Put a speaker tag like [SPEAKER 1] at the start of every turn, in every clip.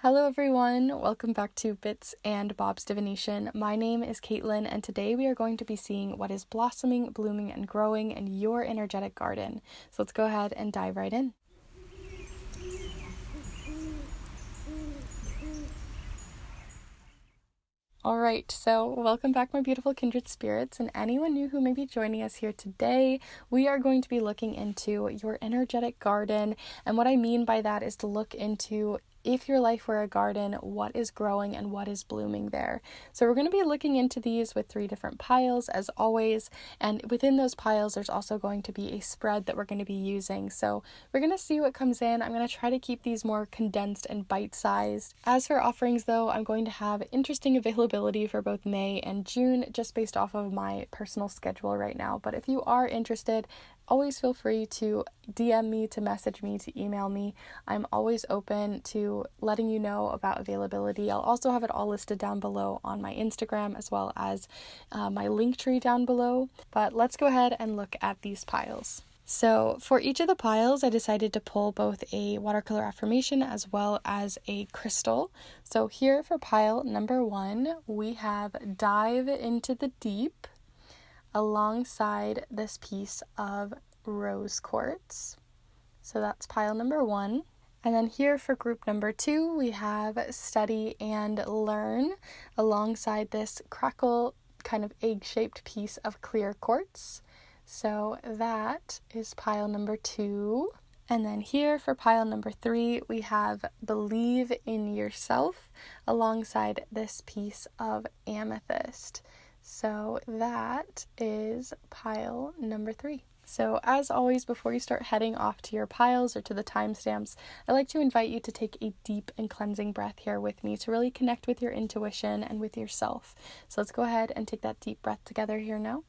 [SPEAKER 1] Hello everyone, welcome back to Bits and Bob's Divination. My name is Caitlin and today we are going to be seeing what is blossoming, blooming, and growing in your energetic garden. So let's go ahead and dive right in. Alright, so welcome back my beautiful kindred spirits and anyone new who may be joining us here today. We are going to be looking into your energetic garden, and what I mean by that is to look into if your life were a garden, what is growing and what is blooming there. So we're going to be looking into these with 3 different piles as always, and within those piles there's also going to be a spread that we're going to be using. So we're going to see what comes in. I'm going to try to keep these more condensed and bite-sized. As for offerings though, I'm going to have interesting availability for both May and June just based off of my personal schedule right now. But if you are interested, always feel free to DM me, to message me, to email me. I'm always open to letting you know about availability. I'll also have it all listed down below on my Instagram as well as my link tree down below. But let's go ahead and look at these piles. So for each of the piles, I decided to pull both a watercolor affirmation as well as a crystal. So here for pile number 1, we have Dive into the Deep alongside this piece of rose quartz. So that's pile number 1. And then here for group number 2, we have Study and Learn alongside this crackle kind of egg-shaped piece of clear quartz. So that is pile number 2. And then here for pile number 3, we have Believe in Yourself alongside this piece of amethyst. So that is pile number 3. So as always, before you start heading off to your piles or to the timestamps, I like to invite you to take a deep and cleansing breath here with me to really connect with your intuition and with yourself. So let's go ahead and take that deep breath together here now.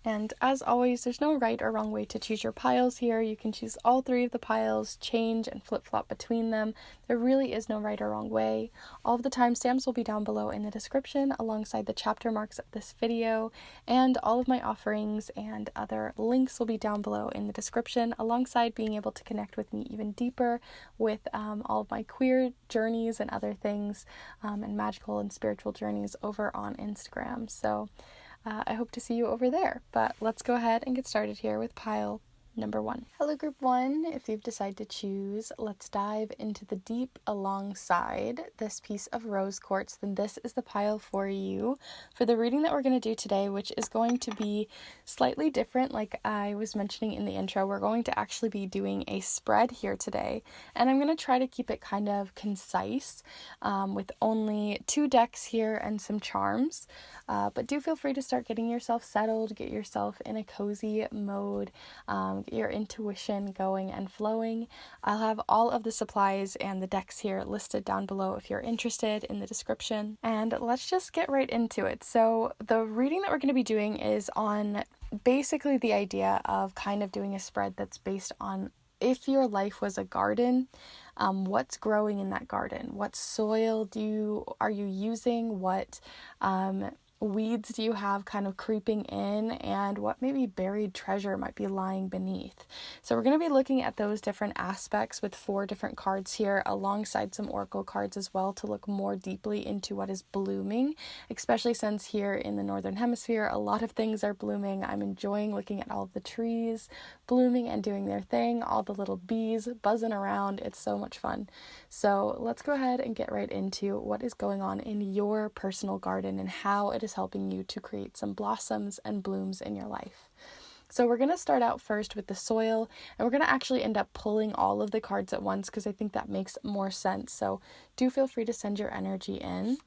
[SPEAKER 1] And as always, there's no right or wrong way to choose your piles here. You can choose all 3 of the piles, change and flip-flop between them. There really is no right or wrong way. All of the timestamps will be down below in the description alongside the chapter marks of this video, and all of my offerings and other links will be down below in the description alongside being able to connect with me even deeper with all of my queer journeys and other things and magical and spiritual journeys over on Instagram. So I hope to see you over there, but let's go ahead and get started here with pile number 1. Hello group 1, if you've decided to choose let's dive into the deep alongside this piece of rose quartz, then this is the pile for you. For the reading that we're going to do today, which is going to be slightly different, like I was mentioning in the intro, we're going to actually be doing a spread here today, and I'm going to try to keep it kind of concise with only 2 decks here and some charms, but do feel free to start getting yourself settled, get yourself in a cozy mode, get your intuition going and flowing. I'll have all of the supplies and the decks here listed down below if you're interested in the description. And let's just get right into it. So the reading that we're going to be doing is on basically the idea of kind of doing a spread that's based on if your life was a garden, what's growing in that garden? What soil are you using? What weeds do you have kind of creeping in, and what maybe buried treasure might be lying beneath? So we're going to be looking at those different aspects with 4 different cards here alongside some oracle cards as well to look more deeply into what is blooming, especially since here in the northern hemisphere a lot of things are blooming. I'm enjoying looking at all of the trees blooming and doing their thing, all the little bees buzzing around. It's so much fun. So let's go ahead and get right into what is going on in your personal garden and how it is helping you to create some blossoms and blooms in your life. So we're going to start out first with the soil, and we're going to actually end up pulling all of the cards at once because I think that makes more sense. So do feel free to send your energy in.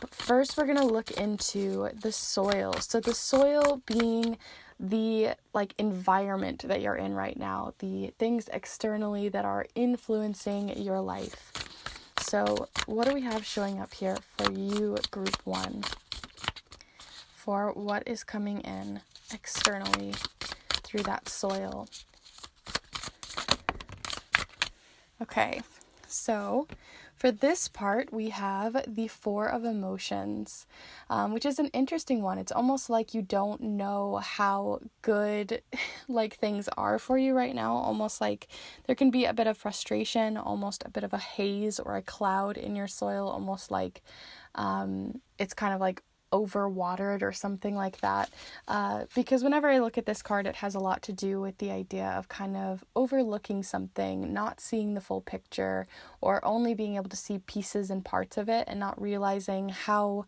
[SPEAKER 1] But first we're going to look into the soil. So the soil being the environment that you're in right now, the things externally that are influencing your life. So what do we have showing up here for you, group 1? For what is coming in externally through that soil. Okay, so For this part, we have the Four of Emotions, which is an interesting one. It's almost like you don't know how good like things are for you right now. Almost like there can be a bit of frustration, almost a bit of a haze or a cloud in your soil, almost like it's kind of like overwatered or something like that, because whenever I look at this card, it has a lot to do with the idea of kind of overlooking something, not seeing the full picture, or only being able to see pieces and parts of it and not realizing how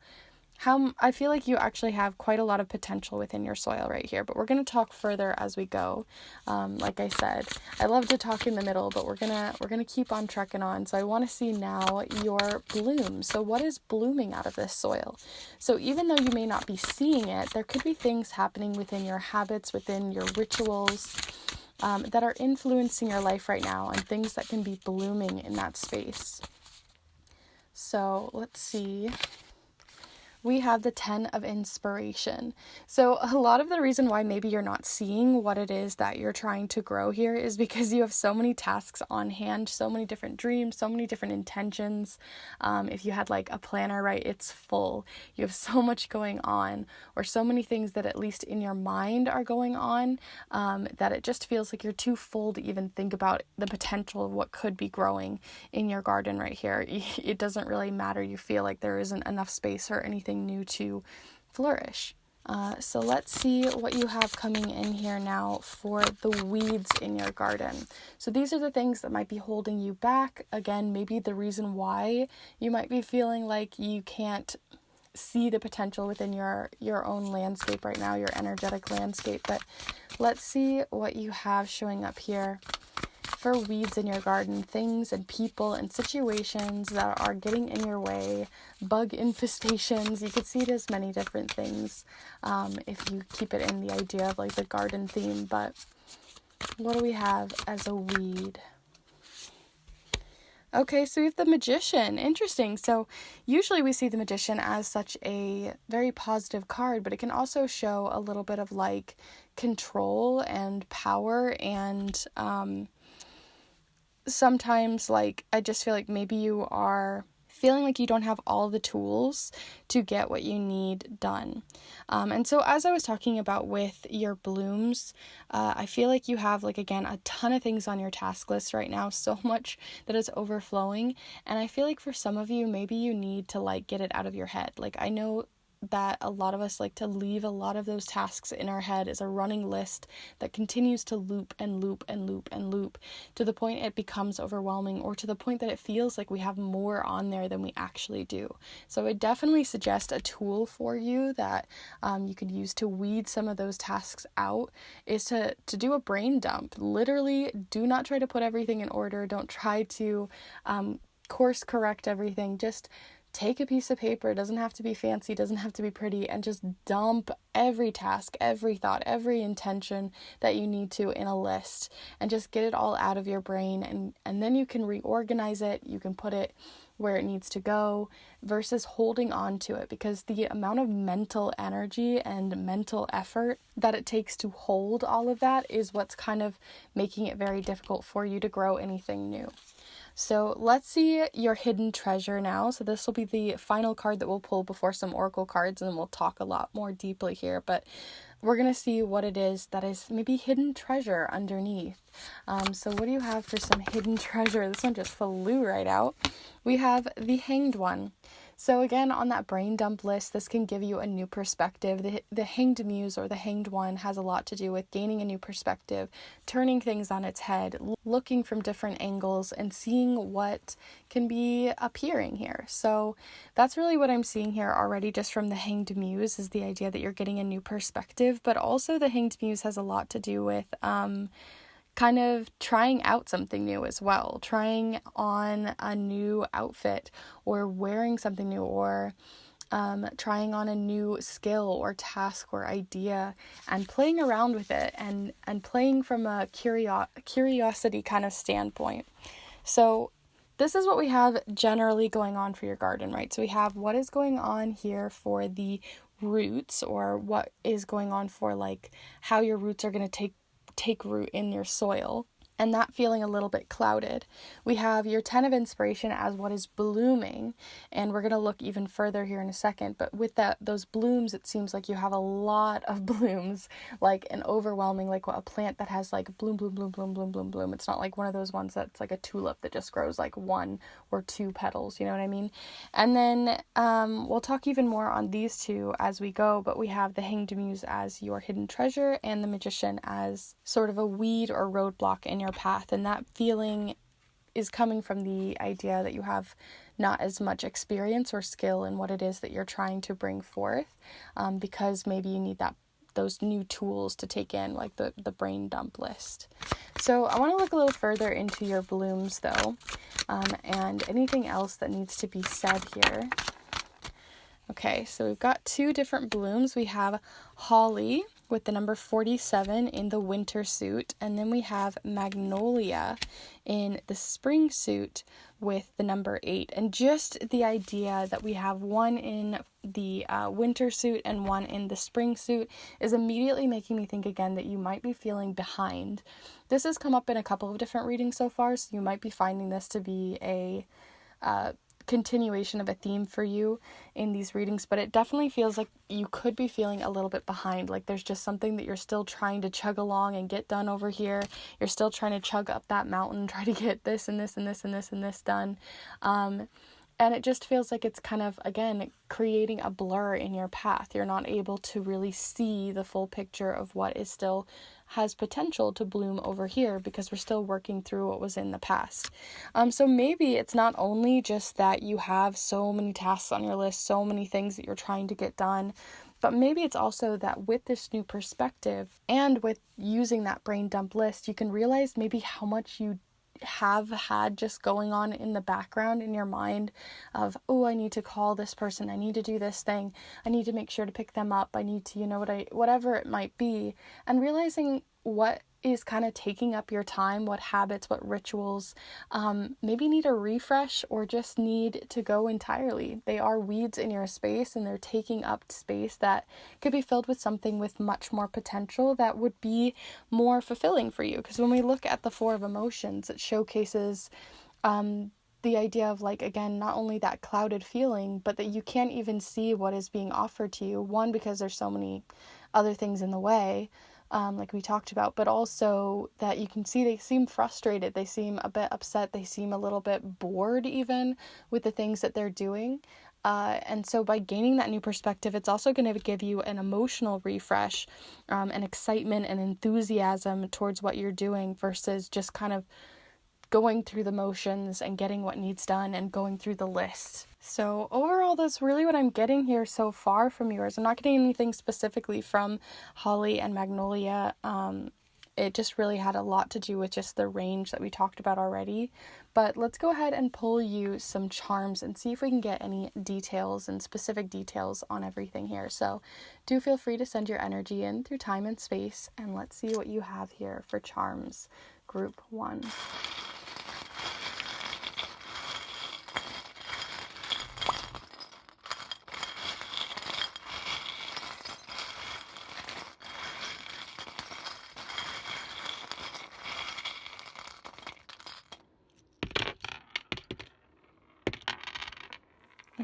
[SPEAKER 1] I feel like you actually have quite a lot of potential within your soil right here, but we're going to talk further as we go. Like I said, I love to talk in the middle, but we're gonna keep on trekking on. So I want to see now your bloom. So what is blooming out of this soil? So even though you may not be seeing it, there could be things happening within your habits, within your rituals, that are influencing your life right now, and things that can be blooming in that space. So let's see. We have the 10 of Inspiration. So a lot of the reason why maybe you're not seeing what it is that you're trying to grow here is because you have so many tasks on hand, so many different dreams, so many different intentions. If you had like a planner, right, it's full. You have so much going on, or so many things that at least in your mind are going on, that it just feels like you're too full to even think about the potential of what could be growing in your garden right here. It doesn't really matter. You feel like there isn't enough space or anything new to flourish. So let's see what you have coming in here now for the weeds in your garden. So these are the things that might be holding you back. Again, maybe the reason why you might be feeling like you can't see the potential within your own landscape right now, your energetic landscape. But let's see what you have showing up here for weeds in your garden, things and people and situations that are getting in your way, bug infestations. You could see it as many different things, if you keep it in the idea of like the garden theme. But what do we have as a weed? Okay, so we have the Magician. Interesting. So usually we see the Magician as such a very positive card, but it can also show a little bit of like control and power, and sometimes like I just feel like maybe you are feeling like you don't have all the tools to get what you need done. And so as I was talking about with your blooms, I feel like you have like, again, a ton of things on your task list right now, so much that is overflowing. And I feel like for some of you, maybe you need to like get it out of your head. Like I know that a lot of us like to leave a lot of those tasks in our head as a running list that continues to loop and loop and loop and loop to the point it becomes overwhelming, or to the point that it feels like we have more on there than we actually do. So I would definitely suggest a tool for you that you could use to weed some of those tasks out is to do a brain dump. Literally, do not try to put everything in order. Don't try to course correct everything. Just take a piece of paper. It doesn't have to be fancy, doesn't have to be pretty, and just dump every task, every thought, every intention that you need to in a list, and just get it all out of your brain, and then you can reorganize it. You can put it where it needs to go versus holding on to it, because the amount of mental energy and mental effort that it takes to hold all of that is what's kind of making it very difficult for you to grow anything new. So let's see your hidden treasure now. So this will be the final card that we'll pull before some oracle cards, and then we'll talk a lot more deeply here. But we're going to see what it is that is maybe hidden treasure underneath. So what do you have for some hidden treasure? This one just flew right out. We have the Hanged One. So again, on that brain dump list, this can give you a new perspective. The Hanged Muse, or the Hanged One, has a lot to do with gaining a new perspective, turning things on its head, looking from different angles, and seeing what can be appearing here. So that's really what I'm seeing here already just from the Hanged Muse, is the idea that you're getting a new perspective. But also the Hanged Muse has a lot to do with kind of trying out something new as well, trying on a new outfit, or wearing something new, or trying on a new skill or task or idea, and playing around with it, and playing from a curiosity kind of standpoint. So this is what we have generally going on for your garden, right? So we have what is going on here for the roots, or what is going on for like how your roots are going to take root in your soil. and that feeling a little bit clouded. We have your 10 of inspiration as what is blooming, and we're going to look even further here in a second, but with those blooms, it seems like you have a lot of blooms, like an overwhelming, like a plant that has like bloom, bloom, bloom, bloom, bloom, bloom, bloom. It's not like one of those ones that's like a tulip that just grows like 1 or 2 petals, you know what I mean? And then we'll talk even more on these two as we go, but we have the Hanged Muse as your hidden treasure and the Magician as sort of a weed or roadblock in your path, and that feeling is coming from the idea that you have not as much experience or skill in what it is that you're trying to bring forth, because maybe you need those new tools to take in, like the brain dump list. So I want to look a little further into your blooms though, and anything else that needs to be said here. Okay, so we've got 2 different blooms. We have Holly with the number 47 in the winter suit, and then we have Magnolia in the spring suit with the number 8. And just the idea that we have one in the winter suit and one in the spring suit is immediately making me think again that you might be feeling behind. This has come up in a couple of different readings so far, so you might be finding this to be a continuation of a theme for you in these readings, but it definitely feels like you could be feeling a little bit behind, like there's just something that you're still trying to chug along and get done over here. You're still trying to chug up that mountain, try to get this and this and this and this and this done, and it just feels like it's kind of, again, creating a blur in your path. You're not able to really see the full picture of what is still has potential to bloom over here because we're still working through what was in the past. So maybe it's not only just that you have so many tasks on your list, so many things that you're trying to get done, but maybe it's also that with this new perspective and with using that brain dump list, you can realize maybe how much you have had just going on in the background in your mind of, oh, I need to call this person, I need to do this thing, I need to make sure to pick them up, I need to, whatever it might be, and realizing what is kind of taking up your time, what habits, what rituals maybe need a refresh or just need to go entirely. They are weeds in your space and they're taking up space that could be filled with something with much more potential that would be more fulfilling for you. Because when we look at the 4 of emotions, it showcases the idea of, like, again, not only that clouded feeling, but that you can't even see what is being offered to you. One, because there's so many other things in the way, like we talked about, but also that you can see they seem frustrated, they seem a bit upset, they seem a little bit bored even with the things that they're doing. And so by gaining that new perspective, it's also going to give you an emotional refresh, and excitement and enthusiasm towards what you're doing versus just kind of going through the motions and getting what needs done and going through the list. So overall, that's really what I'm getting here so far from yours. I'm not getting anything specifically from Holly and Magnolia. It just really had a lot to do with just the range that we talked about already. But let's go ahead and pull you some charms and see if we can get any details and specific details on everything here. So do feel free to send your energy in through time and space, and let's see what you have here for charms, group 1.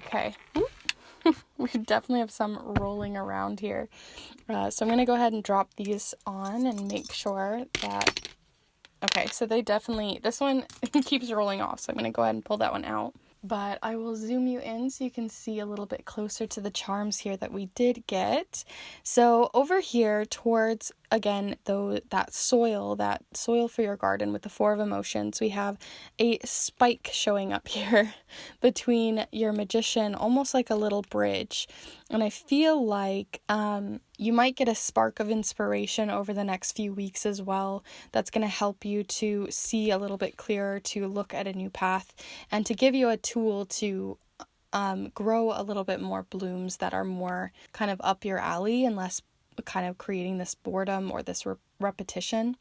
[SPEAKER 1] Okay, we definitely have some rolling around here. So I'm going to go ahead and drop these on and make sure that, okay, so they definitely, this one keeps rolling off, so I'm going to go ahead and pull that one out. But I will zoom you in so you can see a little bit closer to the charms here that we did get. So over here towards, again, though, that soil for your garden with the 4 of emotions, we have a spike showing up here between your Magician, almost like a little bridge. And I feel like you might get a spark of inspiration over the next few weeks as well. That's going to help you to see a little bit clearer, to look at a new path, and to give you a tool to grow a little bit more blooms that are more kind of up your alley and less kind of creating this boredom or this repetition.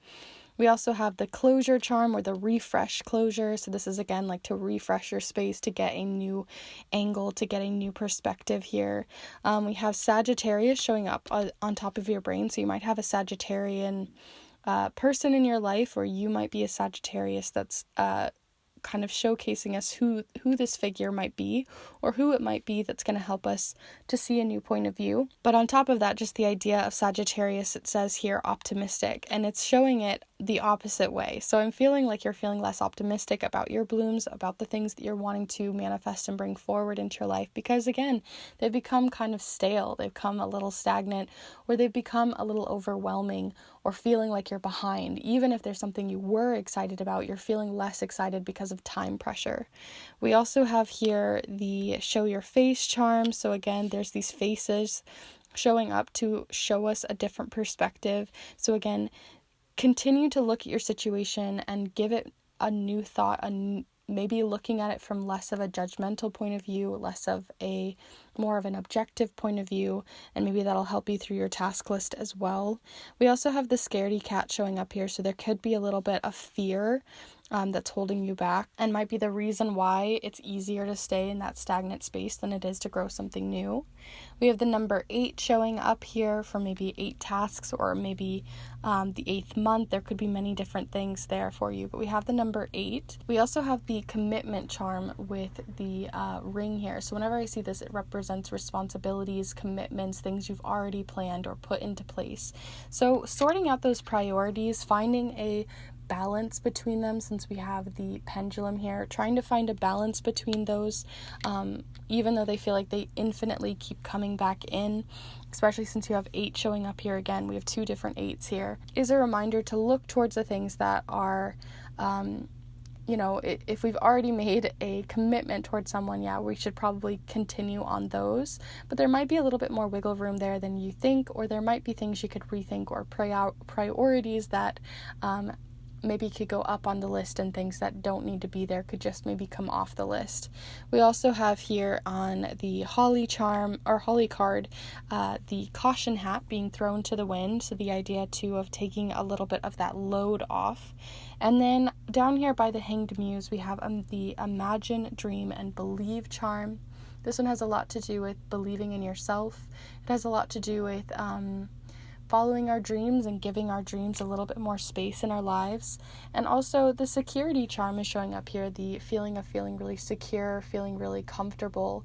[SPEAKER 1] We also have the closure charm or the refresh closure. So this is, again, like to refresh your space, to get a new angle, to get a new perspective here. We have Sagittarius showing up on top of your brain. So you might have a Sagittarian person in your life, or you might be a Sagittarius that's kind of showcasing us who this figure might be, or who it might be that's going to help us to see a new point of view. But on top of that, just the idea of Sagittarius, it says here optimistic, and it's showing it the opposite way. So I'm feeling like you're feeling less optimistic about your blooms, about the things that you're wanting to manifest and bring forward into your life, because again, they've become kind of stale, they've become a little stagnant, or they've become a little overwhelming, or feeling like you're behind. Even if there's something you were excited about, you're feeling less excited because of time pressure. We also have here the show your face charm. So again, there's these faces showing up to show us a different perspective. So again, continue to look at your situation and give it a new thought, maybe looking at it from less of a judgmental point of view, less of a more of an objective point of view, and maybe that'll help you through your task list as well. We also have the scaredy cat showing up here, so there could be a little bit of fear that's holding you back, and might be the reason why it's easier to stay in that stagnant space than it is to grow something new. We have the number 8 showing up here for maybe 8 tasks, or maybe the 8th month. There could be many different things there for you, but we have the number 8. We also have the commitment charm with the ring here. So whenever I see this, it represents responsibilities, commitments, things you've already planned or put into place. So sorting out those priorities, finding a balance between them, since we have the pendulum here, trying to find a balance between those, even though they feel like they infinitely keep coming back in, especially since you have 8 showing up here again. We have 2 different 8s here, is a reminder to look towards the things that are if we've already made a commitment towards someone, we should probably continue on those. But there might be a little bit more wiggle room there than you think, or there might be things you could rethink, or priorities that maybe could go up on the list, and things that don't need to be there could just maybe come off the list. We also have here on the holly charm, or holly card, the caution hat being thrown to the wind. So the idea too of taking a little bit of that load off. And then down here by the hanged muse, we have the imagine, dream, and believe charm. This one has a lot to do with believing in yourself. It has a lot to do with following our dreams and giving our dreams a little bit more space in our lives. And also the security charm is showing up here, the feeling of feeling really secure, feeling really comfortable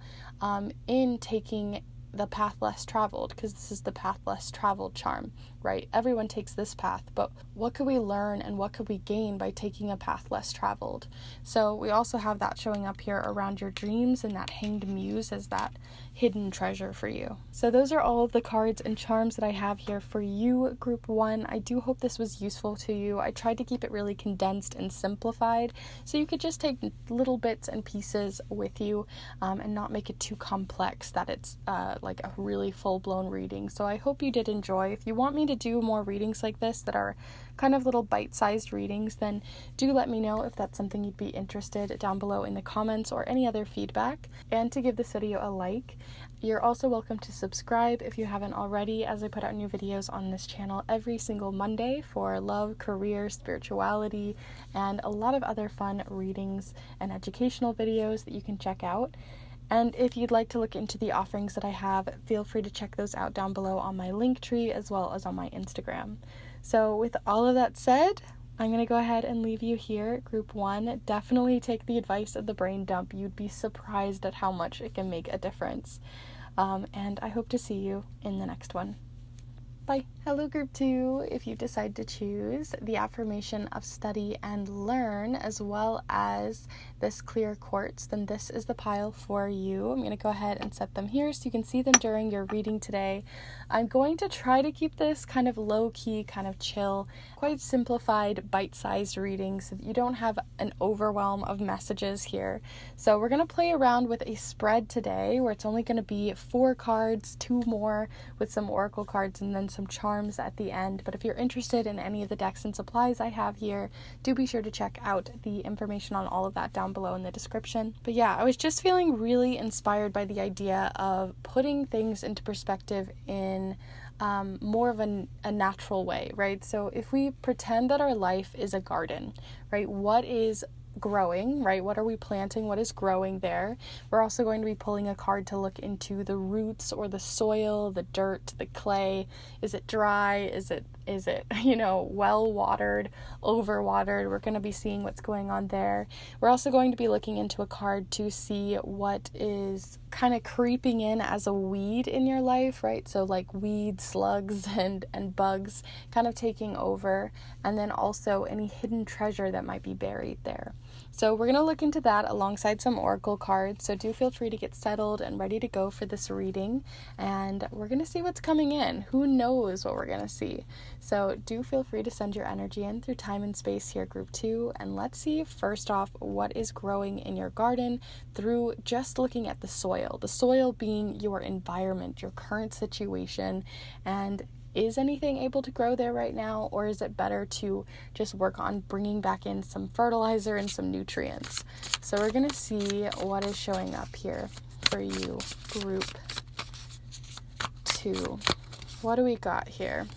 [SPEAKER 1] in taking the path less traveled, because this is the path less traveled charm, right? Everyone takes this path, but what could we learn and what could we gain by taking a path less traveled? So we also have that showing up here around your dreams, and that hanged muse as that hidden treasure for you. So those are all of the cards and charms that I have here for you, group 1. I do hope this was useful to you. I tried to keep it really condensed and simplified, so you could just take little bits and pieces with you and not make it too complex that it's like a really full-blown reading. So I hope you did enjoy. If you want me to do more readings like this that are kind of little bite-sized readings, then do let me know if that's something you'd be interested down below in the comments, or any other feedback, and to give this video a like. You're also welcome to subscribe if you haven't already, as I put out new videos on this channel every single Monday for love, career, spirituality, and a lot of other fun readings and educational videos that you can check out. And if you'd like to look into the offerings that I have, feel free to check those out down below on my Linktree as well as on my Instagram. So with all of that said, I'm going to go ahead and leave you here, group 1. Definitely take the advice of the brain dump. You'd be surprised at how much it can make a difference. And I hope to see you in the next one. Bye. Hello, group 2. If you decide to choose the affirmation of study and learn, as well as this clear quartz, then this is the pile for you. I'm going to go ahead and set them here so you can see them during your reading today. I'm going to try to keep this kind of low-key, kind of chill, quite simplified, bite-sized reading so that you don't have an overwhelm of messages here. So we're going to play around with a spread today where it's only going to be 4 cards, 2 more with some oracle cards, and then some charms at the end. But if you're interested in any of the decks and supplies I have here, do be sure to check out the information on all of that down below in the description. But yeah, I was just feeling really inspired by the idea of putting things into perspective in more of a natural way, right? So if we pretend that our life is a garden, right, what is growing, right? What are we planting? What is growing there? We're also going to be pulling a card to look into the roots or the soil, the dirt, the clay. Is it dry? Is it well watered, over watered? We're going to be seeing what's going on there. We're also going to be looking into a card to see what is kind of creeping in as a weed in your life, right? So like weeds, slugs, and bugs kind of taking over, and then also any hidden treasure that might be buried there. So we're going to look into that alongside some oracle cards, so do feel free to get settled and ready to go for this reading, and we're going to see what's coming in. Who knows what we're going to see? So do feel free to send your energy in through time and space here, group 2, and let's see first off what is growing in your garden through just looking at the soil being your environment, your current situation, and is anything able to grow there right now, or is it better to just work on bringing back in some fertilizer and some nutrients? So we're going to see what is showing up here for you, group 2. What do we got here?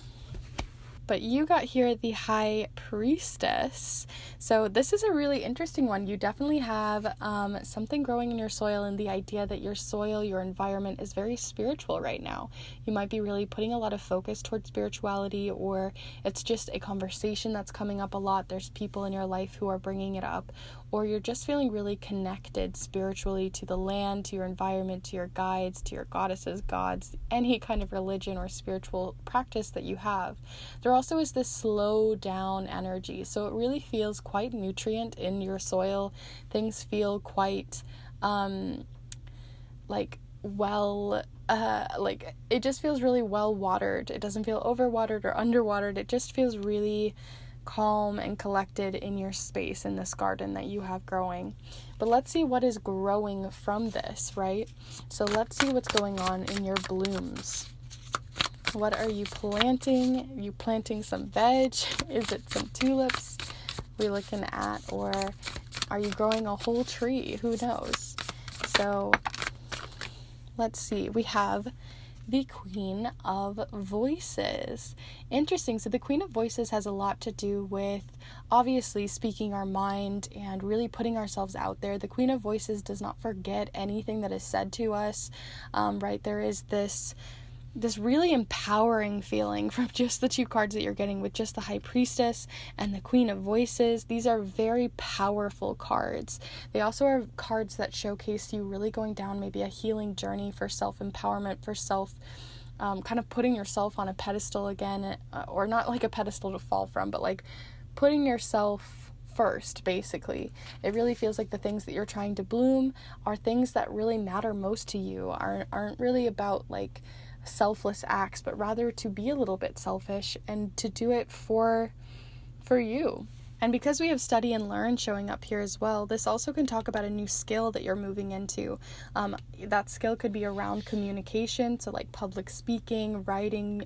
[SPEAKER 1] But you got here the High Priestess. So this is a really interesting one. You definitely have something growing in your soil, and the idea that your soil, your environment is very spiritual right now. You might be really putting a lot of focus towards spirituality, or it's just a conversation that's coming up a lot. There's people in your life who are bringing it up, or you're just feeling really connected spiritually to the land, to your environment, to your guides, to your goddesses, gods, any kind of religion or spiritual practice that you have. There also is this slow down energy, so it really feels quite nutrient in your soil. Things feel quite it just feels really well watered. It doesn't feel overwatered or underwatered. It just feels really calm and collected in your space in this garden that you have growing. But let's see what is growing from this, right? So let's see what's going on in your blooms. What are you planting? Are you planting some veg? Is it some tulips we're looking at? Or are you growing a whole tree? Who knows? So let's see. We have the Queen of Voices. Interesting. So the Queen of Voices has a lot to do with obviously speaking our mind and really putting ourselves out there. The Queen of Voices does not forget anything that is said to us, right? There is this really empowering feeling from just the 2 cards that you're getting with just the High Priestess and the Queen of Voices. These are very powerful cards. They also are cards that showcase you really going down maybe a healing journey for self-empowerment, for self kind of putting yourself on a pedestal again, or not like a pedestal to fall from, but like putting yourself first, basically. It really feels like the things that you're trying to bloom are things that really matter most to you, aren't really about like selfless acts, but rather to be a little bit selfish and to do it for you. And because we have study and learn showing up here as well, this also can talk about a new skill that you're moving into. That skill could be around communication, so like public speaking, writing,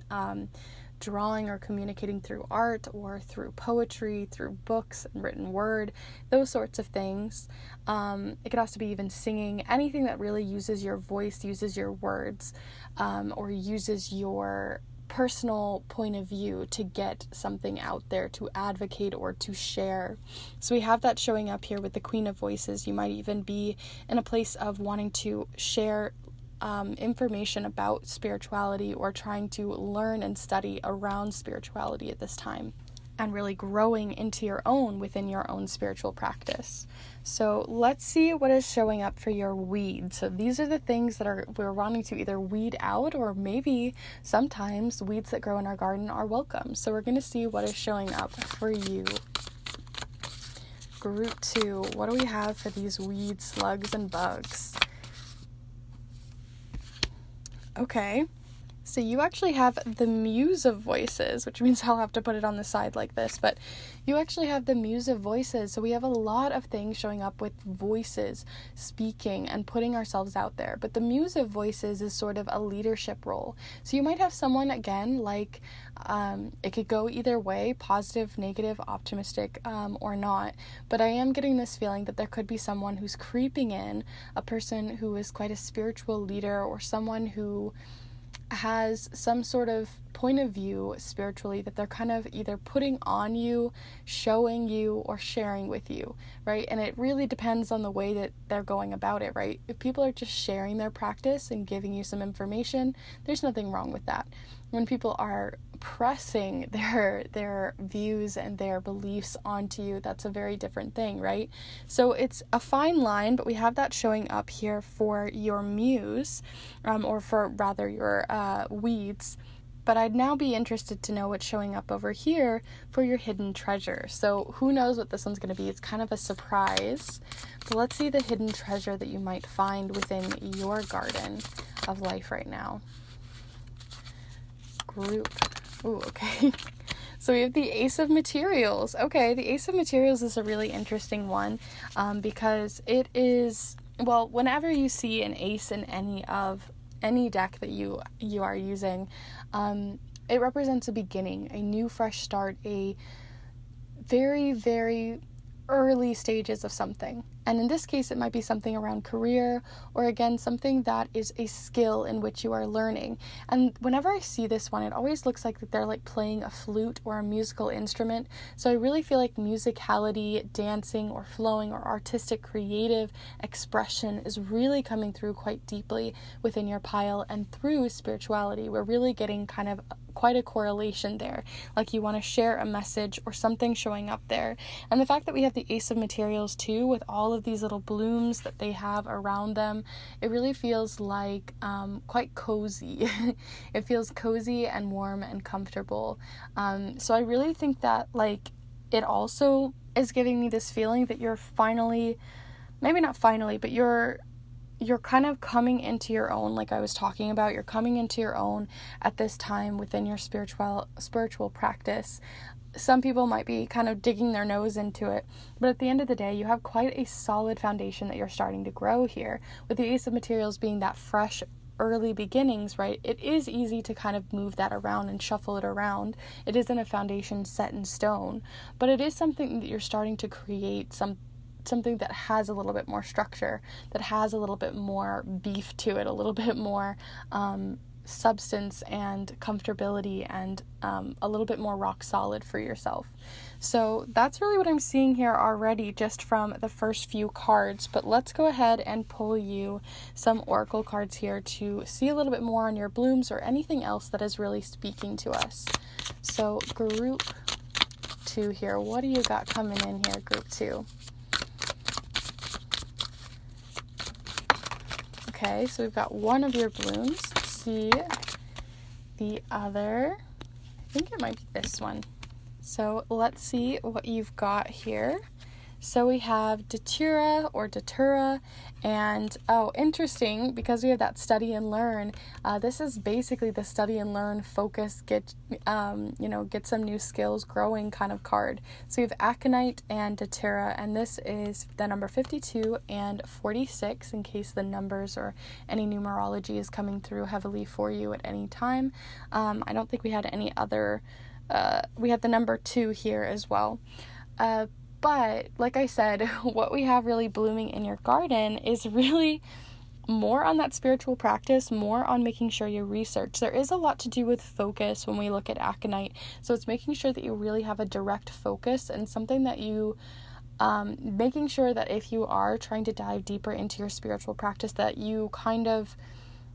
[SPEAKER 1] drawing, or communicating through art or through poetry, through books and written word, those sorts of things. It could also be even singing, anything that really uses your voice, uses your words, or uses your personal point of view to get something out there, to advocate or to share. So we have that showing up here with the Queen of Voices. You might even be in a place of wanting to share information about spirituality, or trying to learn and study around spirituality at this time, and really growing into your own within your own spiritual practice. So let's see what is showing up for your weeds. So these are the things that we're wanting to either weed out, or maybe sometimes weeds that grow in our garden are welcome. So we're going to see what is showing up for you. Group 2, what do we have for these weeds, slugs, and bugs? Okay, so you actually have the Muse of Voices, which means I'll have to put it on the side like this, but you actually have the Muse of Voices. So we have a lot of things showing up with voices, speaking, and putting ourselves out there. But the Muse of Voices is sort of a leadership role. So you might have someone, again, like it could go either way, positive, negative, optimistic, or not. But I am getting this feeling that there could be someone who's creeping in, a person who is quite a spiritual leader, or someone who has some sort of point of view spiritually that they're kind of either putting on you, showing you, or sharing with you, right? And it really depends on the way that they're going about it, right? If people are just sharing their practice and giving you some information, there's nothing wrong with that. When people are pressing their views and their beliefs onto you, that's a very different thing, right? So it's a fine line, but we have that showing up here for your muse, or for rather your weeds. But I'd now be interested to know what's showing up over here for your hidden treasure. So who knows what this one's going to be? It's kind of a surprise. But let's see the hidden treasure that you might find within your garden of life right now. Group. Ooh, okay. So we have the Ace of Materials. Okay, the Ace of Materials is a really interesting one, because it is, well, whenever you see an ace in any deck that you are using, it represents a beginning, a new fresh start, a very, very early stages of something. And in this case, it might be something around career, or again, something that is a skill in which you are learning. And whenever I see this one, it always looks like that they're like playing a flute or a musical instrument. So I really feel like musicality, dancing or flowing or artistic creative expression is really coming through quite deeply within your pile, and through spirituality. We're really getting kind of quite a correlation there, like you want to share a message or something showing up there. And the fact that we have the Ace of Materials too, with all of these little blooms that they have around them, it really feels like quite cozy. It feels cozy and warm and comfortable. So I really think that like it also is giving me this feeling that you're finally, maybe not finally, but you're kind of coming into your own, like I was talking about. You're coming into your own at this time within your spiritual practice. Some people might be kind of digging their nose into it, but at the end of the day, you have quite a solid foundation that you're starting to grow here. With the Ace of Materials being that fresh, early beginnings, right? It is easy to kind of move that around and shuffle it around. It isn't a foundation set in stone, but it is something that you're starting to create, something that has a little bit more structure, that has a little bit more beef to it, a little bit more substance and comfortability, and a little bit more rock solid for yourself. So that's really what I'm seeing here already, just from the first few cards. But let's go ahead and pull you some oracle cards here to see a little bit more on your blooms, or anything else that is really speaking to us. So group 2 here, what do you got coming in here, group 2? Okay, so we've got one of your blooms. Let's see the other. I think it might be this one. So let's see what you've got here. So we have Datura or Datura, and interesting, because we have that study and learn. This is basically the study and learn, focus, get some new skills, growing kind of card. So we have Aconite and Datura, and this is the number 52 and 46, in case the numbers or any numerology is coming through heavily for you at any time. I don't think we had any other. We had the number 2 here as well. But like I said, what we have really blooming in your garden is really more on that spiritual practice, more on making sure you research. There is a lot to do with focus when we look at Aconite. So it's making sure that you really have a direct focus, and something that you, making sure that if you are trying to dive deeper into your spiritual practice, that you kind of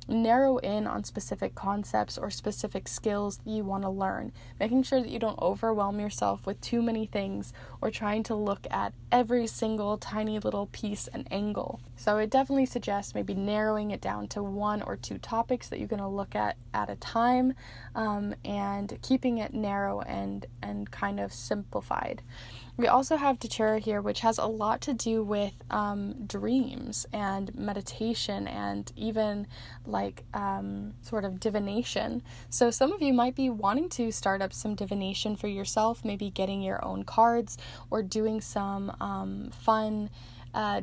[SPEAKER 1] narrow in on specific concepts or specific skills that you want to learn, making sure that you don't overwhelm yourself with too many things, or trying to look at every single tiny little piece and angle. So I definitely suggest maybe narrowing it down to 1 or 2 topics that you're going to look at a time, and keeping it narrow and kind of simplified. We also have Datura here, which has a lot to do with dreams and meditation, and even like sort of divination. So some of you might be wanting to start up some divination for yourself, maybe getting your own cards, or doing some fun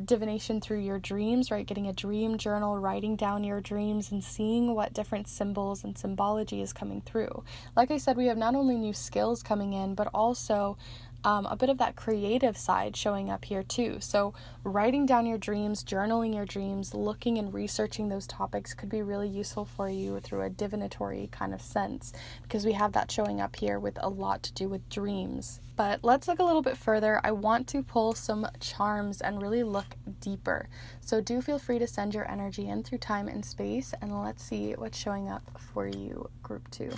[SPEAKER 1] divination through your dreams, right? Getting a dream journal, writing down your dreams, and seeing what different symbols and symbology is coming through. Like I said, we have not only new skills coming in, but also a bit of that creative side showing up here too. So writing down your dreams, journaling your dreams, looking and researching those topics could be really useful for you through a divinatory kind of sense, because we have that showing up here with a lot to do with dreams. But let's look a little bit further. I want to pull some charms and really look deeper. So do feel free to send your energy in through time and space, and let's see what's showing up for you, group 2.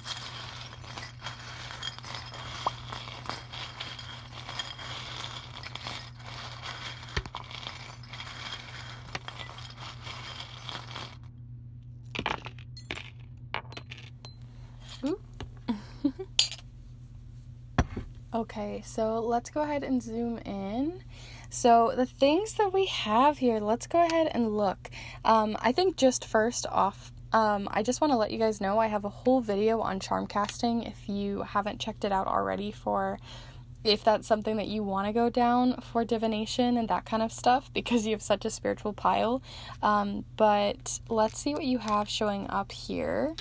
[SPEAKER 1] Okay, so let's go ahead and zoom in. So the things that we have here, let's go ahead and look. I think just first off, I just want to let you guys know I have a whole video on charm casting if you haven't checked it out already, for if that's something that you want to go down for divination and that kind of stuff, because you have such a spiritual pile. But let's see what you have showing up here.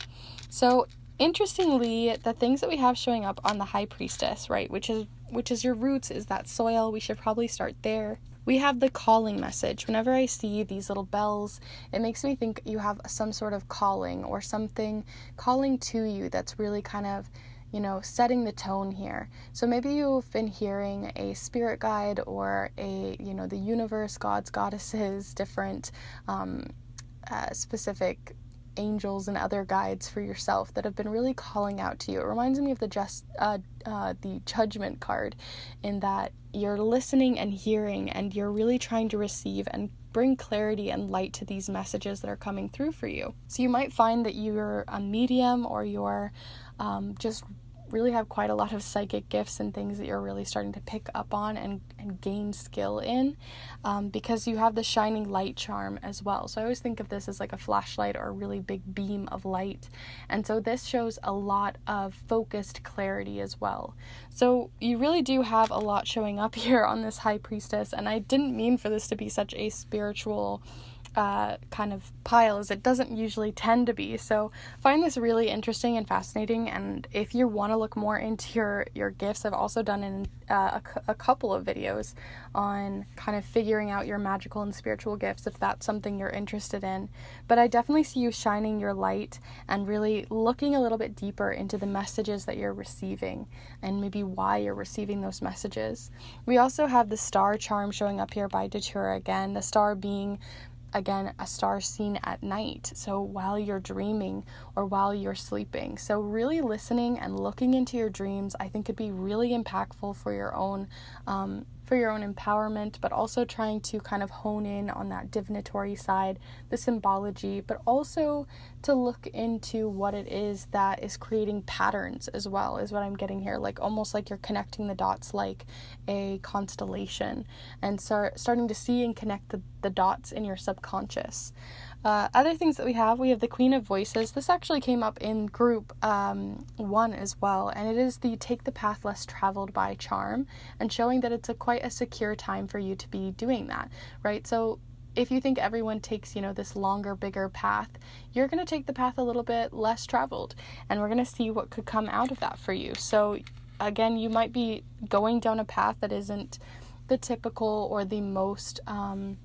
[SPEAKER 1] So interestingly, the things that we have showing up on the High Priestess, right, which is your roots, is that soil. We should probably start there. We have the calling message. Whenever I see these little bells, it makes me think you have some sort of calling or something calling to you that's really kind of, setting the tone here. So maybe you've been hearing a spirit guide or the universe, gods, goddesses, different specific angels and other guides for yourself that have been really calling out to you. It reminds me of the Judgment card, in that you're listening and hearing, and you're really trying to receive and bring clarity and light to these messages that are coming through for you. So you might find that you're a medium, or you're just really have quite a lot of psychic gifts and things that you're really starting to pick up on and gain skill in, because you have the shining light charm as well. So I always think of this as like a flashlight or a really big beam of light. And so this shows a lot of focused clarity as well. So you really do have a lot showing up here on this High Priestess, and I didn't mean for this to be such a spiritual kind of pile, as it doesn't usually tend to be. So find this really interesting and fascinating, and if you want to look more into your gifts, I've also done a couple of videos on kind of figuring out your magical and spiritual gifts, if that's something you're interested in. But I definitely see you shining your light and really looking a little bit deeper into the messages that you're receiving, and maybe why you're receiving those messages. We also have the star charm showing up here by Datura again, the star being, again, a star seen at night, so while you're dreaming or while you're sleeping. So really listening and looking into your dreams, I think, could be really impactful for your own empowerment, but also trying to kind of hone in on that divinatory side, the symbology, but also to look into what it is that is creating patterns as well, is what I'm getting here, like almost like you're connecting the dots like a constellation, and starting to see and connect the dots in your subconscious. Other things that we have the Queen of Voices. This actually came up in group 1 as well, and it is the Take the Path Less Traveled by charm, and showing that it's quite a secure time for you to be doing that, right? So if you think everyone takes, this longer, bigger path, you're going to take the path a little bit less traveled, and we're going to see what could come out of that for you. So again, you might be going down a path that isn't the typical or the most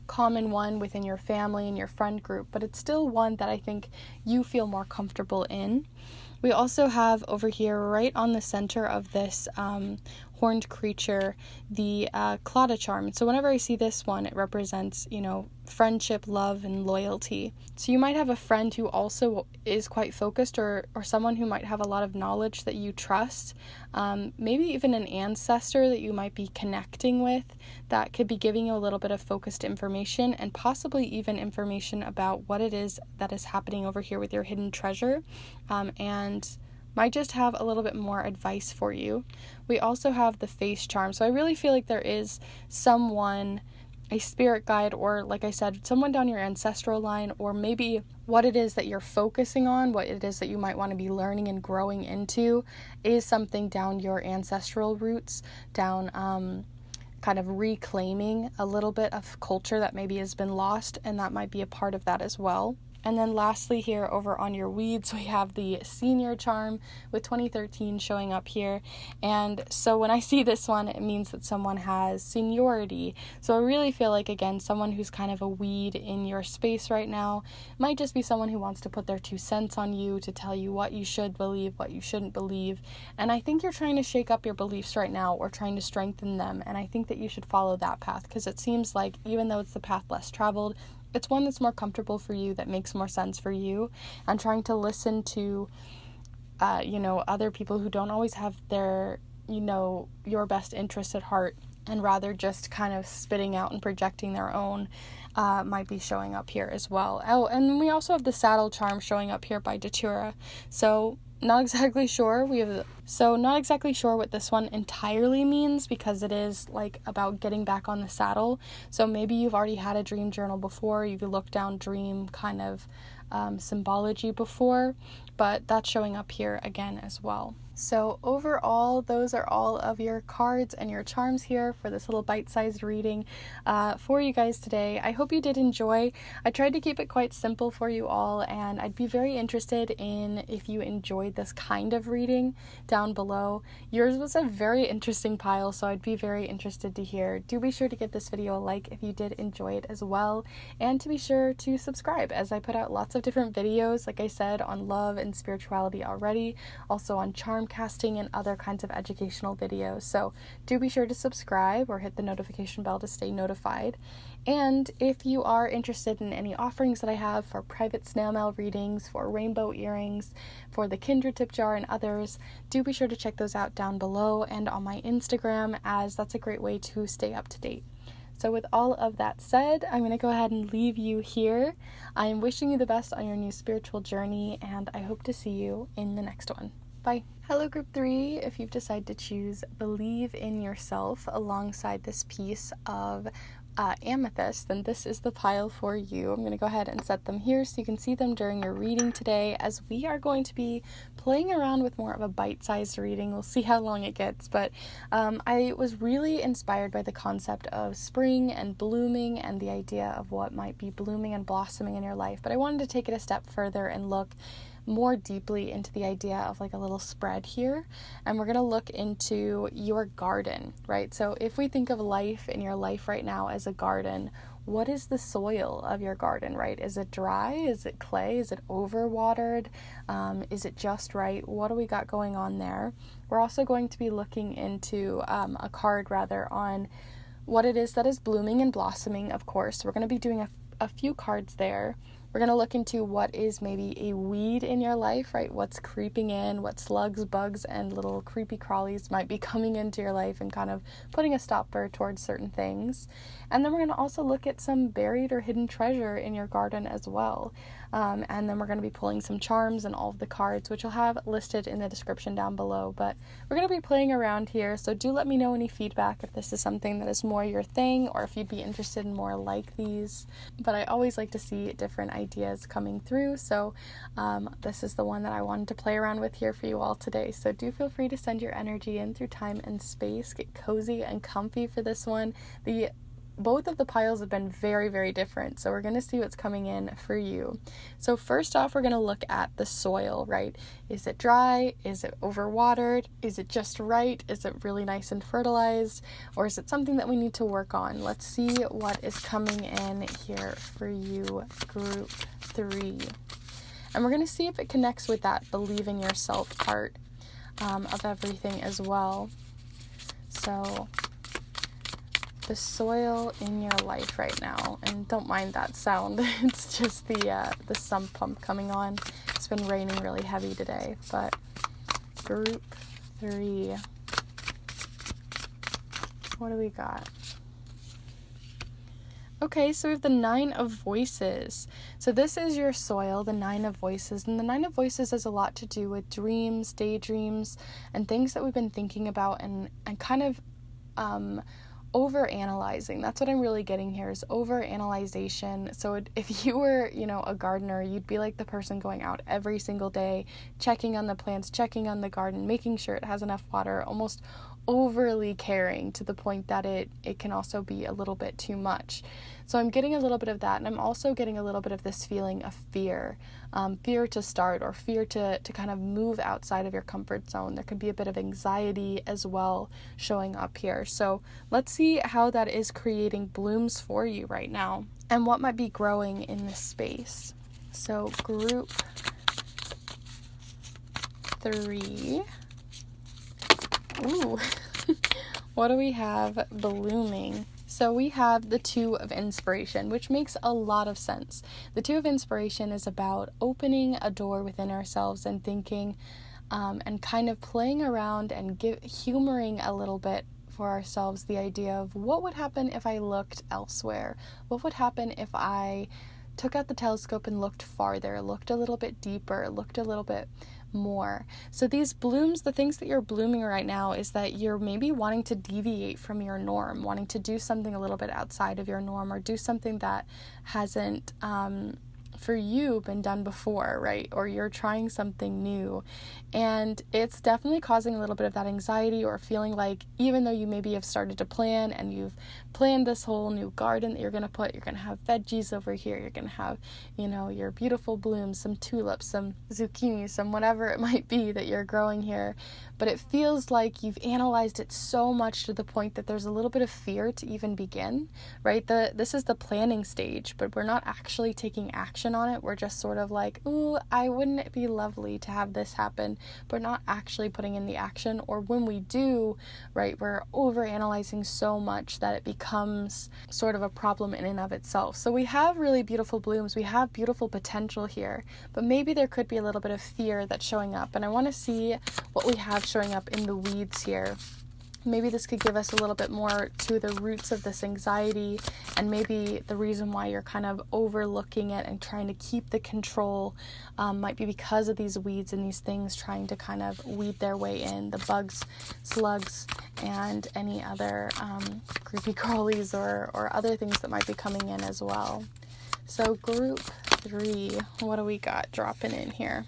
[SPEAKER 1] common one within your family and your friend group, but it's still one that I think you feel more comfortable in. We also have over here, right on the center of this horned creature, the Claudia charm. So whenever I see this one, it represents, friendship, love, and loyalty. So you might have a friend who also is quite focused, or someone who might have a lot of knowledge that you trust, maybe even an ancestor that you might be connecting with that could be giving you a little bit of focused information, and possibly even information about what it is that is happening over here with your hidden treasure, and might just have a little bit more advice for you. We also have the face charm. So I really feel like there is someone, a spirit guide, or like I said, someone down your ancestral line, or maybe what it is that you're focusing on, what it is that you might want to be learning and growing into is something down your ancestral roots, down kind of reclaiming a little bit of culture that maybe has been lost, and that might be a part of that as well. And then lastly here over on your weeds, we have the senior charm with 2013 showing up here. And so when I see this one, it means that someone has seniority. So I really feel like, again, someone who's kind of a weed in your space right now might just be someone who wants to put their 2 cents on you, to tell you what you should believe, what you shouldn't believe. And I think you're trying to shake up your beliefs right now, or trying to strengthen them. And I think that you should follow that path, because it seems like, even though it's the path less traveled, it's one that's more comfortable for you, that makes more sense for you, and trying to listen to, other people who don't always have their, your best interest at heart, and rather just kind of spitting out and projecting their own, might be showing up here as well. Oh, and we also have the saddle charm showing up here by Datura. So not exactly sure what this one entirely means, because it is like about getting back on the saddle. So maybe you've already had a dream journal before, you've looked down dream kind of symbology before, but that's showing up here again as well. So overall, those are all of your cards and your charms here for this little bite-sized reading for you guys today. I hope you did enjoy. I tried to keep it quite simple for you all, and I'd be very interested in if you enjoyed this kind of reading down below. Yours was a very interesting pile, so I'd be very interested to hear. Do be sure to give this video a like if you did enjoy it as well, and to be sure to subscribe, as I put out lots of different videos, like I said, on love and spirituality already, also on charm casting and other kinds of educational videos. So do be sure to subscribe or hit the notification bell to stay notified. And if you are interested in any offerings that I have for private snail mail readings, for rainbow earrings, for the Kindred tip jar and others, do be sure to check those out down below and on my Instagram, as that's a great way to stay up to date. So with all of that said, I'm going to go ahead and leave you here. I am wishing you the best on your new spiritual journey, and I hope to see you in the next one. Bye. Hello, Group 3. If you've decided to choose Believe in Yourself alongside this piece of Amethyst, then this is the pile for you. I'm going to go ahead and set them here so you can see them during your reading today, as we are going to be playing around with more of a bite-sized reading. We'll see how long it gets, but I was really inspired by the concept of spring and blooming and the idea of what might be blooming and blossoming in your life, but I wanted to take it a step further and look more deeply into the idea of like a little spread here, and we're going to look into your garden, right? So if we think of life in your life right now as a garden, what is the soil of your garden, right? Is it dry? Is it clay? Is it overwatered? Is it just right? What do we got going on there? We're also going to be looking into a card rather on what it is that is blooming and blossoming, of course. We're going to be doing a few cards there. We're going to look into what is maybe a weed in your life, right? What's creeping in, what slugs, bugs, and little creepy crawlies might be coming into your life and kind of putting a stopper towards certain things. And then we're going to also look at some buried or hidden treasure in your garden as well. And then we're going to be pulling some charms and all of the cards, which I'll have listed in the description down below. But we're going to be playing around here, so do let me know any feedback if this is something that is more your thing, or if you'd be interested in more like these. But I always like to see different ideas coming through, so this is the one that I wanted to play around with here for you all today. So do feel free to send your energy in through time and space. Get cozy and comfy for this one. Both of the piles have been very, very different, so we're going to see what's coming in for you. So first off, we're going to look at the soil, right? Is it dry? Is it overwatered? Is it just right? Is it really nice and fertilized? Or is it something that we need to work on? Let's see what is coming in here for you, Group 3. And we're going to see if it connects with that believe in yourself part of everything as well. So the soil in your life right now, and don't mind that sound, it's just the sump pump coming on. It's been raining really heavy today. But Group 3, what do we got? Okay, so we have the 9 of Voices. So this is your soil, the 9 of Voices. And the 9 of Voices has a lot to do with dreams, daydreams, and things that we've been thinking about and kind of over-analyzing. That's what I'm really getting here, is over-analyzation. So if you were, a gardener, you'd be like the person going out every single day, checking on the plants, checking on the garden, making sure it has enough water, almost overly caring to the point that it can also be a little bit too much. So I'm getting a little bit of that, and I'm also getting a little bit of this feeling of fear. Fear to start, or fear to kind of move outside of your comfort zone. There could be a bit of anxiety as well showing up here. So let's see how that is creating blooms for you right now, and what might be growing in this space. So group 3. Ooh, what do we have blooming? So we have the 2 of inspiration, which makes a lot of sense. The 2 of inspiration is about opening a door within ourselves and thinking, and kind of playing around and humoring a little bit for ourselves the idea of what would happen if I looked elsewhere? What would happen if I took out the telescope and looked farther, looked a little bit deeper, looked a little bit more? So these blooms, the things that you're blooming right now, is that you're maybe wanting to deviate from your norm, wanting to do something a little bit outside of your norm, or do something that hasn't for you been done before, right? Or you're trying something new, and it's definitely causing a little bit of that anxiety, or feeling like even though you maybe have started to plan and you've planned this whole new garden that you're going to have veggies over here, you're going to have, your beautiful blooms, some tulips, some zucchini, some whatever it might be that you're growing here, but it feels like you've analyzed it so much to the point that there's a little bit of fear to even begin, right? This is the planning stage, but we're not actually taking action on it. We're just sort of like, ooh, wouldn't it be lovely to have this happen? But not actually putting in the action, or when we do, right, we're over analyzing so much that it becomes sort of a problem in and of itself. So we have really beautiful blooms, we have beautiful potential here, but maybe there could be a little bit of fear that's showing up, and I want to see what we have showing up in the weeds here. Maybe this could give us a little bit more to the roots of this anxiety, and maybe the reason why you're kind of overlooking it and trying to keep the control might be because of these weeds and these things trying to kind of weed their way in, the bugs, slugs, and any other creepy crawlies or other things that might be coming in as well. So group 3, what do we got dropping in here?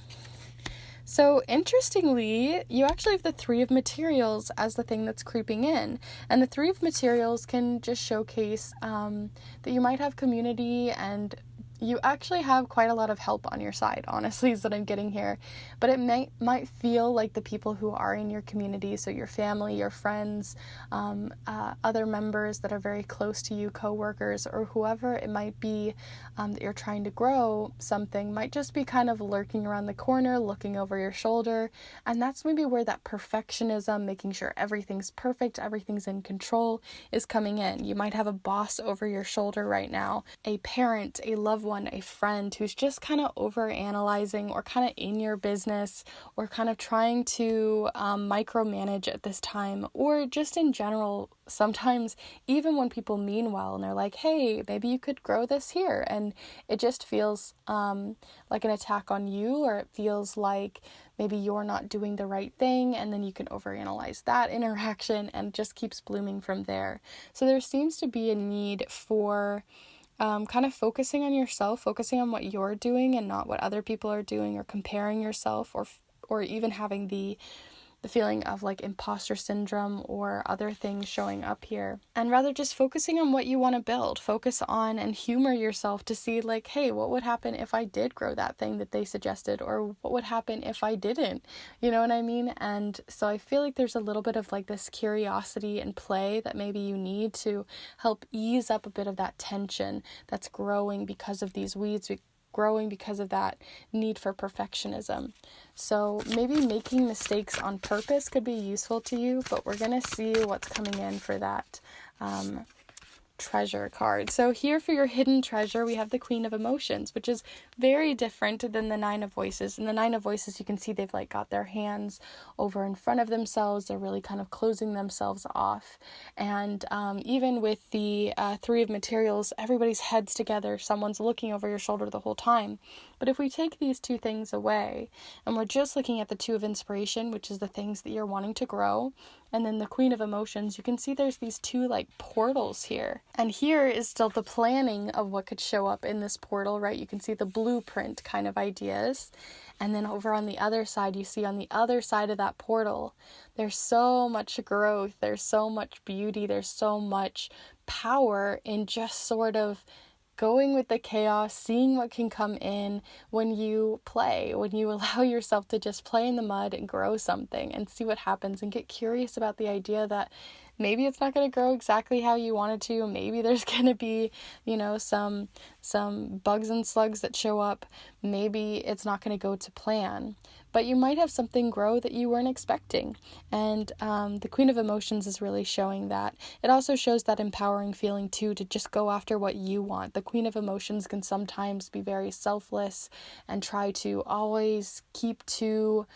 [SPEAKER 1] So interestingly, you actually have the 3 of materials as the thing that's creeping in. And the 3 of materials can just showcase that you might have community, and you actually have quite a lot of help on your side, honestly, is what I'm getting here. But it might feel like the people who are in your community, so your family, your friends, other members that are very close to you, co-workers, or whoever it might be that you're trying to grow something, might just be kind of lurking around the corner, looking over your shoulder. And that's maybe where that perfectionism, making sure everything's perfect, everything's in control, is coming in. You might have a boss over your shoulder right now, a parent, a loved one, a friend who's just kind of over analyzing, or kind of in your business, or kind of trying to micromanage at this time, or just in general. Sometimes even when people mean well and they're like, hey, maybe you could grow this here, and it just feels like an attack on you, or it feels like maybe you're not doing the right thing, and then you can overanalyze that interaction, and it just keeps blooming from there. So there seems to be a need for kind of focusing on yourself, focusing on what you're doing and not what other people are doing, or comparing yourself, or even having the feeling of like imposter syndrome or other things showing up here. And rather just focusing on what you want to build. Focus on and humor yourself to see like, hey, what would happen if I did grow that thing that they suggested? Or what would happen if I didn't? You know what I mean? And so I feel like there's a little bit of like this curiosity and play that maybe you need to help ease up a bit of that tension that's growing because of these weeds, growing because of that need for perfectionism. So maybe making mistakes on purpose could be useful to you, but we're going to see what's coming in for that treasure card. So here for your hidden treasure, we have the Queen of Emotions, which is very different than the Nine of Voices. In the Nine of Voices, you can see they've like got their hands over in front of themselves. They're really kind of closing themselves off. And even with the 3 of Materials, everybody's heads together. Someone's looking over your shoulder the whole time. But if we take these 2 things away, and we're just looking at the 2 of Inspiration, which is the things that you're wanting to grow, and then the Queen of Emotions, you can see there's these 2 like portals here. And here is still the planning of what could show up in this portal, right? You can see the blueprint kind of ideas. And then over on the other side, you see on the other side of that portal, there's so much growth, there's so much beauty, there's so much power in just sort of going with the chaos, seeing what can come in when you play, when you allow yourself to just play in the mud and grow something and see what happens, and get curious about the idea that maybe it's not going to grow exactly how you want it to. Maybe there's going to be, some bugs and slugs that show up. Maybe it's not going to go to plan. But you might have something grow that you weren't expecting. And the Queen of Emotions is really showing that. It also shows that empowering feeling too, to just go after what you want. The Queen of Emotions can sometimes be very selfless and try to always keep to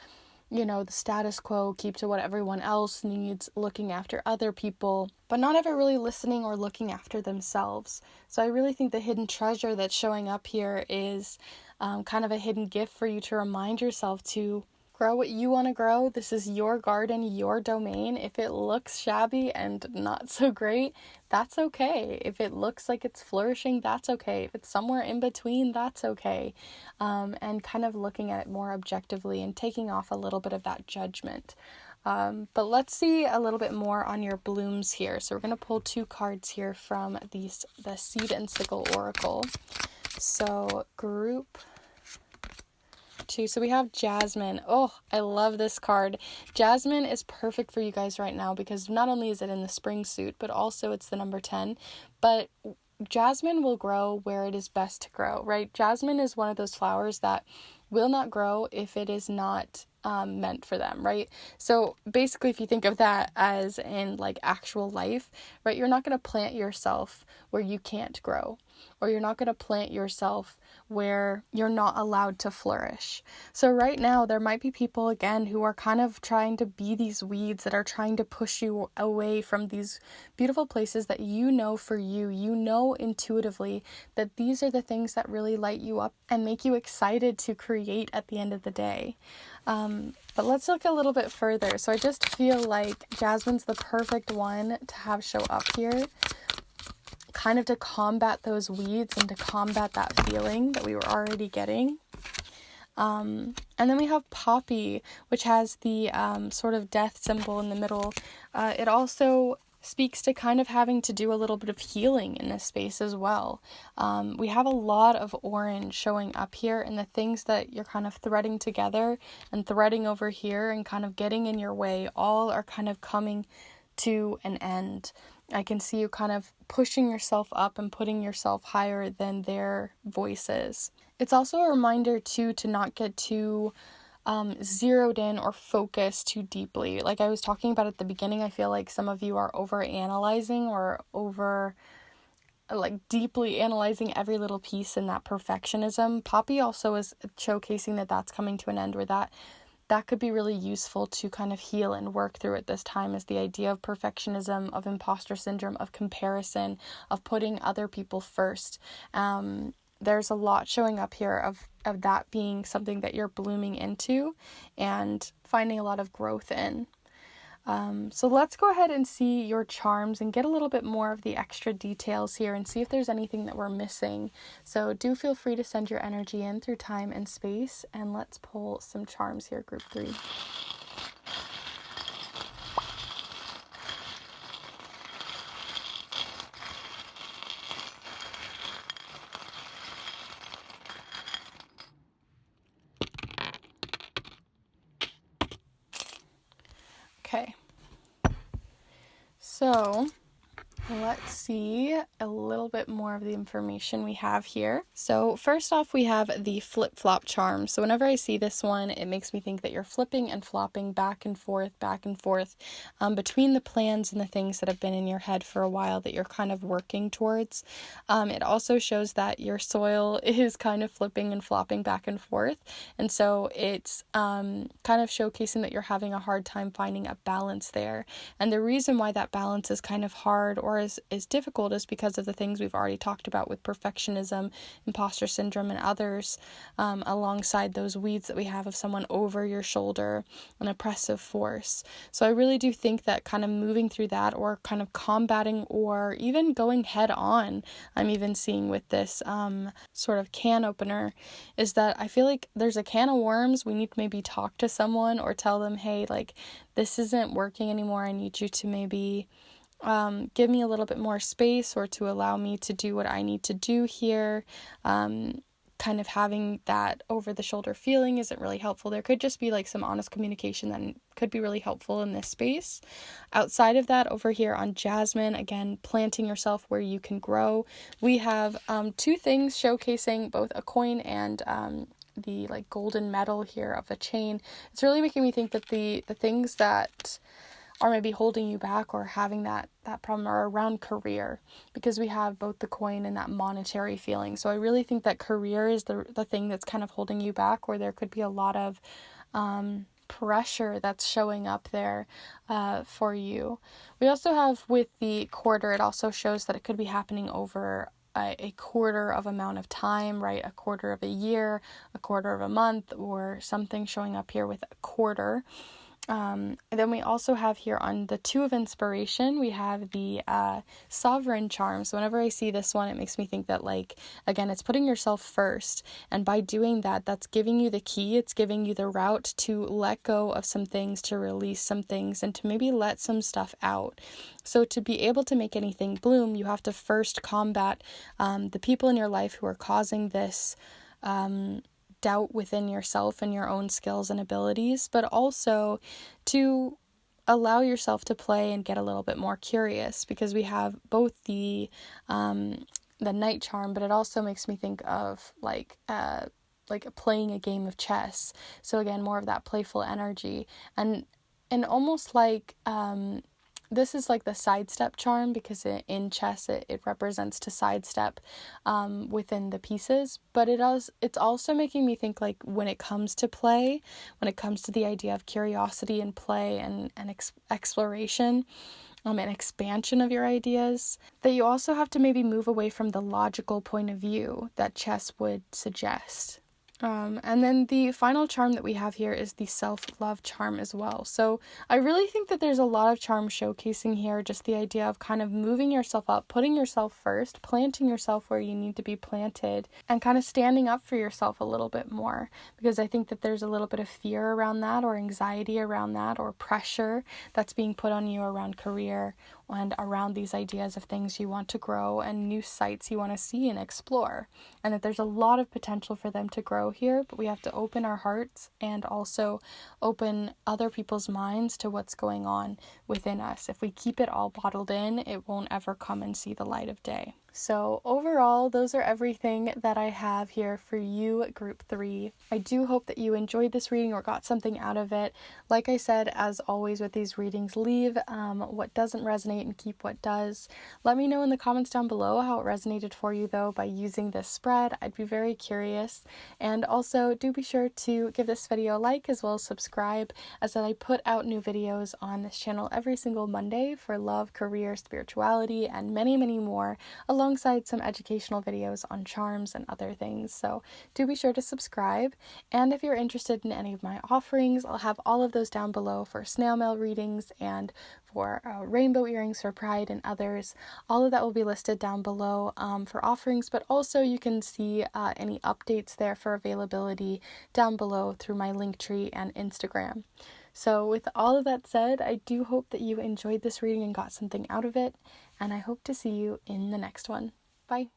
[SPEAKER 1] the status quo, keep to what everyone else needs, looking after other people, but not ever really listening or looking after themselves. So I really think the hidden treasure that's showing up here is kind of a hidden gift for you to remind yourself to grow what you want to grow. This is your garden, your domain. If it looks shabby and not so great, that's okay. If it looks like it's flourishing, that's okay. If it's somewhere in between, that's okay. And kind of looking at it more objectively and taking off a little bit of that judgment. But let's see a little bit more on your blooms here. So we're going to pull 2 cards here from the Seed and Sickle Oracle. So group 2. So we have Jasmine. Oh, I love this card. Jasmine is perfect for you guys right now because not only is it in the spring suit, but also it's the number 10. But Jasmine will grow where it is best to grow, right? Jasmine is one of those flowers that will not grow if it is not meant for them, right? So basically, if you think of that as in like actual life, right, you're not going to plant yourself where you can't grow, or you're not going to plant yourself where you're not allowed to flourish. So right now, there might be people, again, who are kind of trying to be these weeds that are trying to push you away from these beautiful places that for you. You know intuitively that these are the things that really light you up and make you excited to create at the end of the day. But let's look a little bit further. So I just feel like Jasmine's the perfect one to have show up here, kind of to combat those weeds and to combat that feeling that we were already getting. And then we have Poppy, which has the sort of death symbol in the middle. It also speaks to kind of having to do a little bit of healing in this space as well. We have a lot of orange showing up here, and the things that you're kind of threading together and threading over here and kind of getting in your way all are kind of coming to an end. I can see you kind of pushing yourself up and putting yourself higher than their voices. It's also a reminder too to not get too zeroed in or focused too deeply. Like I was talking about at the beginning, I feel like some of you are over analyzing or deeply analyzing every little piece in that perfectionism. Poppy also is showcasing that that's coming to an end, where that could be really useful to kind of heal and work through at this time, is the idea of perfectionism, of imposter syndrome, of comparison, of putting other people first. There's a lot showing up here of that being something that you're blooming into and finding a lot of growth in. So let's go ahead and see your charms and get a little bit more of the extra details here and see if there's anything that we're missing. So do feel free to send your energy in through time and space, and let's pull some charms here, group 3. Okay, so let's see a little bit more of the information we have here. So first off, we have the flip-flop charm. So whenever I see this one, it makes me think that you're flipping and flopping back and forth between the plans and the things that have been in your head for a while that you're kind of working towards. It also shows that your soil is kind of flipping and flopping back and forth. And so it's kind of showcasing that you're having a hard time finding a balance there. And the reason why that balance is kind of hard or is difficult is because of the things we've already talked about with perfectionism, imposter syndrome, and others, alongside those weeds that we have of someone over your shoulder, an oppressive force. So I really do think that kind of moving through that, or kind of combating, or even going head on, I'm even seeing with this sort of can opener, is that I feel like there's a can of worms. We need to maybe talk to someone or tell them, hey, like, this isn't working anymore. I need you to maybe give me a little bit more space or to allow me to do what I need to do here. Kind of having that over the shoulder feeling isn't really helpful. There could just be like some honest communication that could be really helpful in this space. Outside of that, over here on Jasmine, again, planting yourself where you can grow. We have two things showcasing both a coin and the like golden metal here of a chain. It's really making me think that the things that are maybe holding you back or having that problem are around career, because we have both the coin and that monetary feeling. So I really think that career is the thing that's kind of holding you back, or there could be a lot of pressure that's showing up there for you. We also have with the quarter, it also shows that it could be happening over a quarter of amount of time, right? A quarter of a year, a quarter of a month, or something showing up here with a quarter. Then we also have here on the Two of Inspiration, we have the Sovereign charm. So whenever I see this one, it makes me think that, like, again, it's putting yourself first. And by doing that, that's giving you the key. It's giving you the route to let go of some things, to release some things, and to maybe let some stuff out. So to be able to make anything bloom, you have to first combat the people in your life who are causing this doubt within yourself and your own skills and abilities, but also to allow yourself to play and get a little bit more curious, because we have both the night charm, but it also makes me think of like playing a game of chess. So again, more of that playful energy, and almost like this is like the sidestep charm, because in chess it represents to sidestep within the pieces, but it's also making me think, like, when it comes to play, when it comes to the idea of curiosity and play and exploration and expansion of your ideas, that you also have to maybe move away from the logical point of view that chess would suggest. And then the final charm that we have here is the self-love charm as well. So I really think that there's a lot of charm showcasing here, just the idea of kind of moving yourself up, putting yourself first, planting yourself where you need to be planted, and kind of standing up for yourself a little bit more, because I think that there's a little bit of fear around that, or anxiety around that, or pressure that's being put on you around career and around these ideas of things you want to grow and new sites you want to see and explore, and that there's a lot of potential for them to grow here, but we have to open our hearts and also open other people's minds to what's going on within us. If we keep it all bottled in, it won't ever come and see the light of day. So overall, those are everything that I have here for you, Group 3. I do hope that you enjoyed this reading or got something out of it. Like I said, as always with these readings, leave what doesn't resonate and keep what does. Let me know in the comments down below how it resonated for you, though, by using this spread. I'd be very curious. And also, do be sure to give this video a like, as well as subscribe, as that I put out new videos on this channel every single Monday for love, career, spirituality, and many, many more, alongside some educational videos on charms and other things. So do be sure to subscribe. And if you're interested in any of my offerings, I'll have all of those down below for snail mail readings and for rainbow earrings for Pride and others. All of that will be listed down below for offerings, but also you can see any updates there for availability down below through my Linktree and Instagram. So with all of that said, I do hope that you enjoyed this reading and got something out of it, and I hope to see you in the next one. Bye.